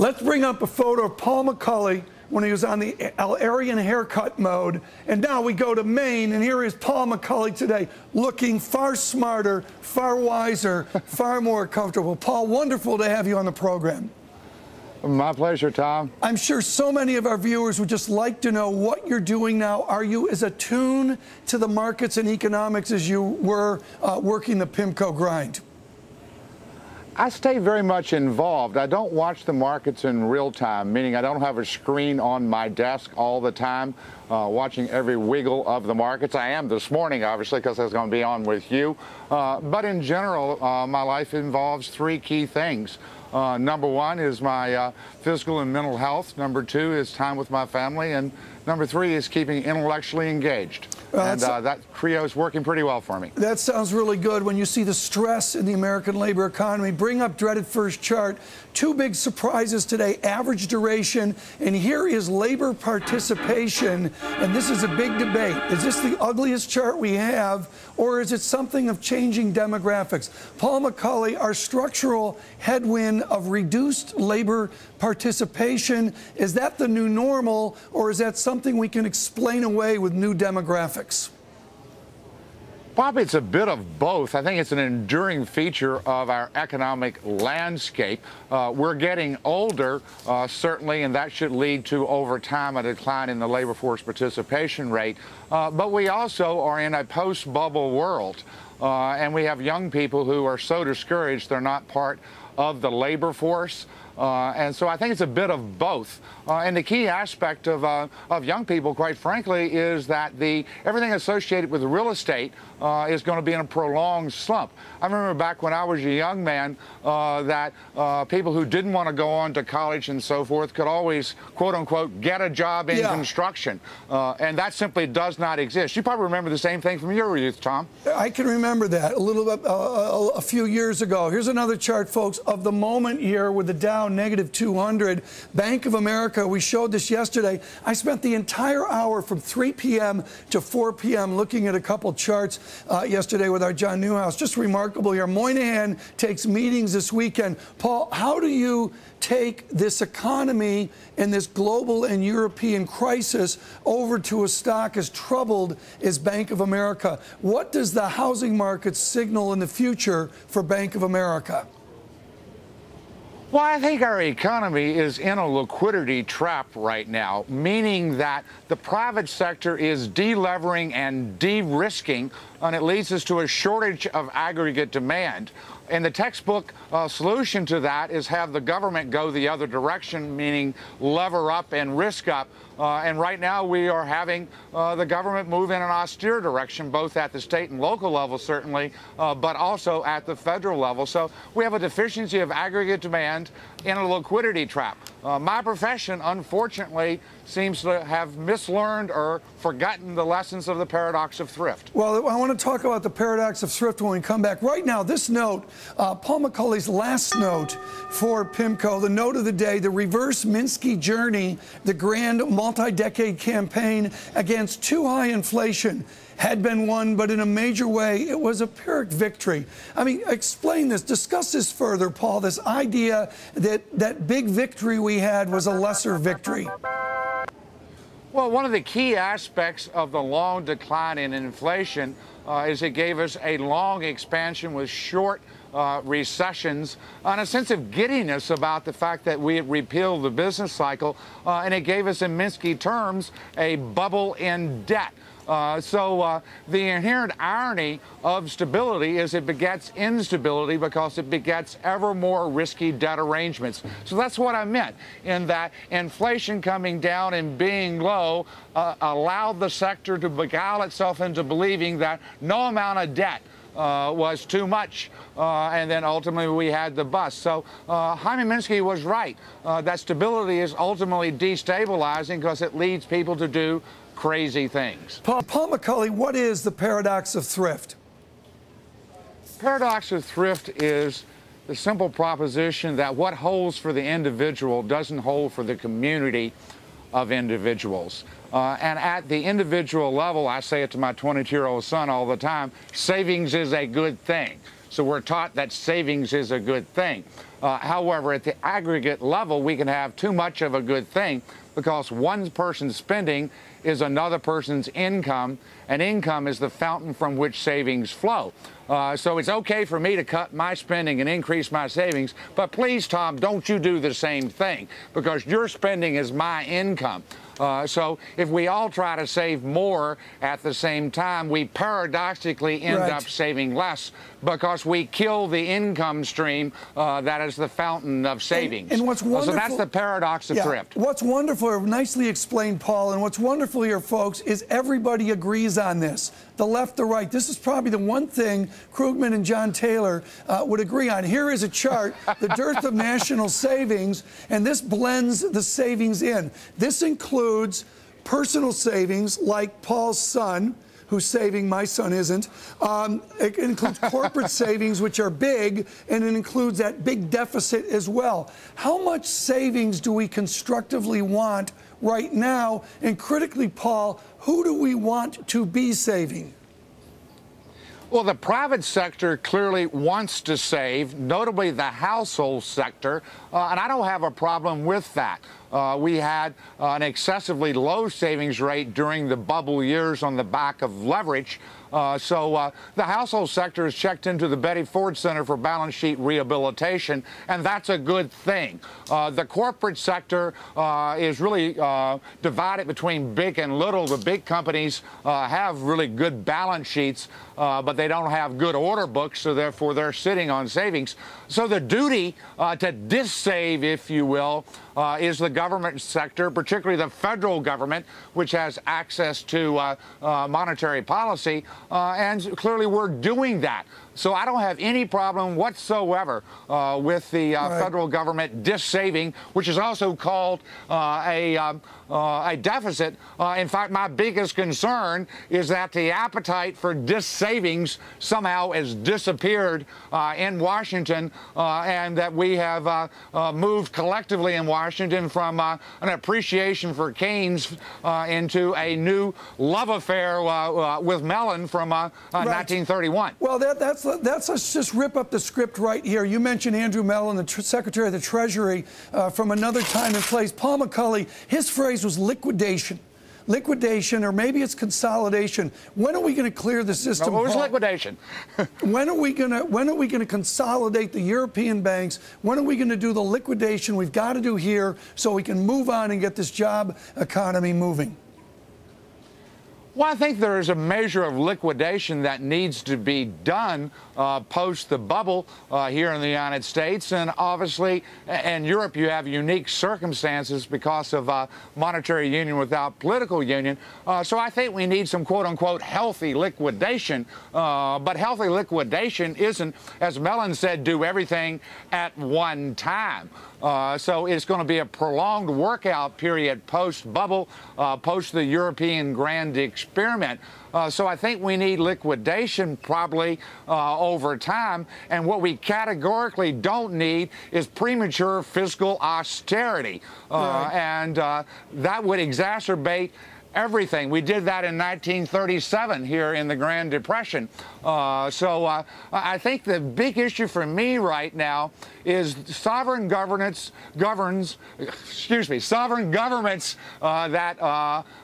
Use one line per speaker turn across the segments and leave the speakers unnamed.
Let's bring up a photo of Paul McCulley when he was on the Aryan haircut mode. And now we go to Maine, and here is Paul McCulley today, looking far smarter, far wiser, far more comfortable. Paul, wonderful to have you on the program.
My pleasure, Tom.
I'm sure so many of our viewers would just like to know what you're doing now. Are you as attuned to the markets and economics as you were working the PIMCO grind?
I stay very much involved. I don't watch the markets in real time, meaning I don't have a screen on my desk all the time watching every wiggle of the markets. I am this morning, obviously, because I was going to be on with you. But in general, my life involves three key things. Number one is my physical and mental health. Number two is time with my family. And number three is keeping intellectually engaged. And that trio is working pretty well for me.
That sounds really good. When you see the stress in the American labor economy, bring up dreaded first chart. Two big surprises today, average duration, and here is labor participation. And this is a big debate. Is this the ugliest chart we have, or is it something of changing demographics? Paul McCulley, our structural headwind of reduced labor participation, is that the new normal, or is that something we can explain away with new demographics?
Probably it's a bit of both. I think it's an enduring feature of our economic landscape. We're getting older, certainly, and that should lead to, over time, a decline in the labor force participation rate. But we also are in a post-bubble world, and we have young people who are so discouraged they're not part of the labor force. And so I think it's a bit of both. And the key aspect of young people, quite frankly, is that everything associated with real estate is going to be in a prolonged slump. I remember back when I was a young man that people who didn't want to go on to college and so forth could always, quote unquote, get a job in construction. And that simply does not exist. You probably remember the same thing from your youth, Tom.
I can remember that a little bit a few years ago. Here's another chart, folks, of the moment here with the Dow negative 200. Bank of America, we showed this yesterday. I spent the entire hour from 3 p.m. to 4 p.m. looking at a couple charts yesterday with our John Newhouse. Just remarkable here. Moynihan takes meetings this weekend. Paul, how do you take this economy and this global and European crisis over to a stock as troubled as Bank of America? What does the housing market signal in the future for Bank of America?
Well, I think our economy is in a liquidity trap right now, meaning that the private sector is de-levering and de-risking, and it leads us to a shortage of aggregate demand. And the textbook solution to that is have the government go the other direction, meaning lever up and risk up. And right now we are having the government move in an austere direction, both at the state and local level, certainly, but also at the federal level. So we have a deficiency of aggregate demand in a liquidity trap. My profession, unfortunately, seems to have mislearned or forgotten the lessons of the paradox of thrift.
Well, I want to talk about the paradox of thrift when we come back. Right now, this note, Paul McCulley's last note for PIMCO, the note of the day, the reverse Minsky journey, the grand multi-decade campaign against too high inflation had been won, but in a major way, it was a Pyrrhic victory. I mean, explain this, discuss this further, Paul, this idea that that big victory we had was a lesser victory.
Well, one of the key aspects of the long decline in inflation is it gave us a long expansion with short recessions and a sense of giddiness about the fact that we had repealed the business cycle, and it gave us, in Minsky terms, a bubble in debt. So the inherent irony of stability is it begets instability because it begets ever more risky debt arrangements. So that's what I meant, in that inflation coming down and being low allowed the sector to beguile itself into believing that no amount of debt was too much, and then ultimately we had the bust. So Hyman Minsky was right. That stability is ultimately destabilizing because it leads people to do crazy things.
Paul McCulley, what is the paradox of thrift?
Paradox of thrift is the simple proposition that what holds for the individual doesn't hold for the community of individuals. And at the individual level, I say it to my 22-year-old son all the time, savings is a good thing. So we're taught that savings is a good thing. However, at the aggregate level, we can have too much of a good thing because one person's spending is another person's income, and income is the fountain from which savings flow. So it's okay for me to cut my spending and increase my savings, but please, Tom, don't you do the same thing, because your spending is my income. So if we all try to save more at the same time, we paradoxically end up saving less because we kill the income stream that is the fountain of savings.
And what's wonderful,
so that's the paradox of thrift.
What's wonderful, nicely explained, Paul, and what's wonderful here, folks, is everybody agrees on this. The left, the right. This is probably the one thing Krugman and John Taylor would agree on. Here is a chart, the dearth of national savings, and this blends the savings in. This includes personal savings like Paul's son, who's saving, my son isn't. It includes corporate savings, which are big, and it includes that big deficit as well. How much savings do we constructively want right now? And critically, Paul, who do we want to be saving?
Well, the private sector clearly wants to save, notably the household sector, and I don't have a problem with that. We had an excessively low savings rate during the bubble years on the back of leverage. So the household sector is checked into the Betty Ford Center for Balance Sheet Rehabilitation, and that's a good thing. The corporate sector is really divided between big and little. The big companies have really good balance sheets, but they don't have good order books, so therefore they're sitting on savings. So the duty to dissave, if you will, is the government sector, particularly the federal government, which has access to monetary policy, and clearly we're doing that. So I don't have any problem whatsoever with the federal government dissaving, which is also called a deficit. In fact, my biggest concern is that the appetite for dissavings somehow has disappeared in Washington, and that we have moved collectively in Washington from an appreciation for Keynes into a new love affair with Mellon from 1931.
Well, let's just rip up the script right here. You mentioned Andrew Mellon, the Secretary of the Treasury, from another time and place. Paul McCulley, his phrase was liquidation. Liquidation, or maybe it's consolidation. When are we going to clear the system?
No, it was liquidation.
When are we going to consolidate the European banks? When are we going to do the liquidation we've got to do here so we can move on and get this job economy moving?
Well, I think there is a measure of liquidation that needs to be done post the bubble here in the United States. And obviously, in Europe, you have unique circumstances because of monetary union without political union. So I think we need some quote-unquote healthy liquidation. But healthy liquidation isn't, as Mellon said, do everything at one time. So it's going to be a prolonged workout period post-bubble, post the European grand experiment. So I think we need liquidation probably over time. And what we categorically don't need is premature fiscal austerity. And that would exacerbate everything. We did that in 1937 here in the Grand Depression. So I think the big issue for me right now is sovereign governments that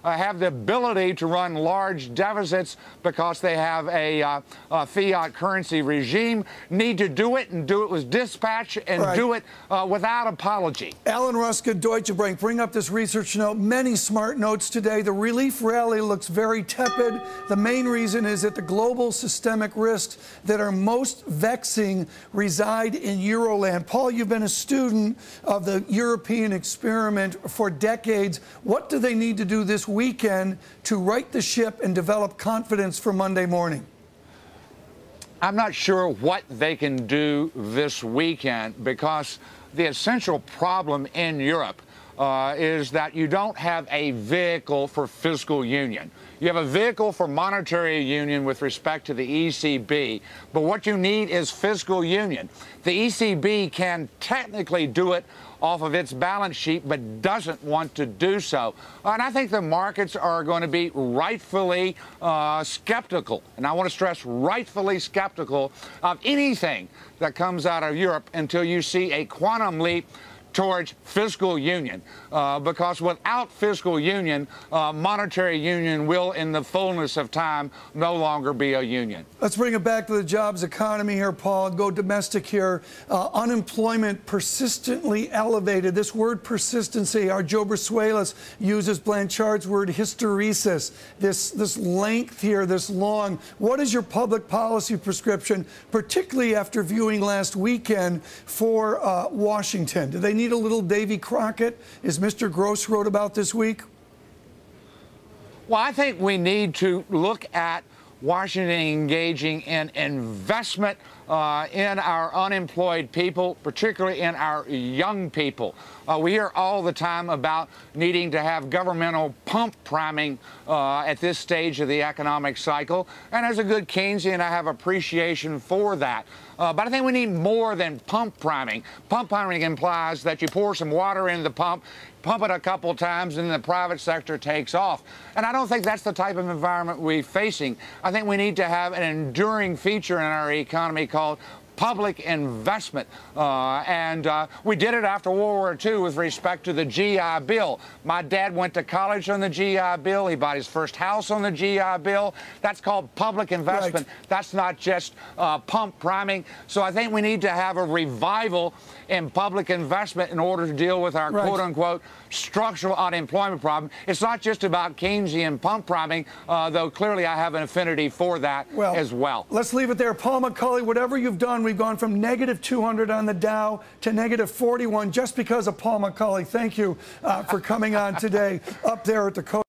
have the ability to run large deficits because they have a fiat currency regime need to do it, and do it with dispatch, and do it without apology.
Alan Ruskin, Deutsche Bank, bring up this research note. Many smart notes today. The relief rally looks very tepid. The main reason is that the global systemic risks that are most vexing reside in Euroland. Paul, you've been a student of the European experiment for decades. What do they need to do this weekend to right the ship and develop confidence for Monday morning?
I'm not sure what they can do this weekend, because the essential problem in Europe is that you don't have a vehicle for fiscal union. You have a vehicle for monetary union with respect to the ECB, but what you need is fiscal union. The ECB can technically do it off of its balance sheet, but doesn't want to do so. And I think the markets are going to be rightfully skeptical, and I want to stress rightfully skeptical of anything that comes out of Europe until you see a quantum leap towards fiscal union, because without fiscal union, monetary union will, in the fullness of time, no longer be a union.
Let's bring it back to the jobs economy here, Paul, and go domestic here. Unemployment persistently elevated. This word persistency, our Joe Brasuelas uses Blanchard's word hysteresis. This length here, this long. What is your public policy prescription, particularly after viewing last weekend for Washington? Do they need a little Davy Crockett, as Mr. Gross wrote about this week?
Well, I think we need to look at Washington engaging in investment in our unemployed people, particularly in our young people. We hear all the time about needing to have governmental pump priming at this stage of the economic cycle. And as a good Keynesian, I have appreciation for that. But I think we need more than pump priming. Pump priming implies that you pour some water in the pump it a couple times, and the private sector takes off. And I don't think that's the type of environment we're facing. I think we need to have an enduring feature in our economy called public investment. We did it after World War II with respect to the GI Bill. My dad went to college on the GI Bill. He bought his first house on the GI Bill. That's called public investment. Right. That's not just pump priming. So I think we need to have a revival in public investment in order to deal with our quote-unquote structural unemployment problem. It's not just about Keynesian pump priming, though clearly I have an affinity for that as well.
Let's leave it there. Paul McCulley, whatever you've done, we've gone from negative 200 on the Dow to negative 41 just because of Paul McCulley. Thank you for coming on today up there at the coast.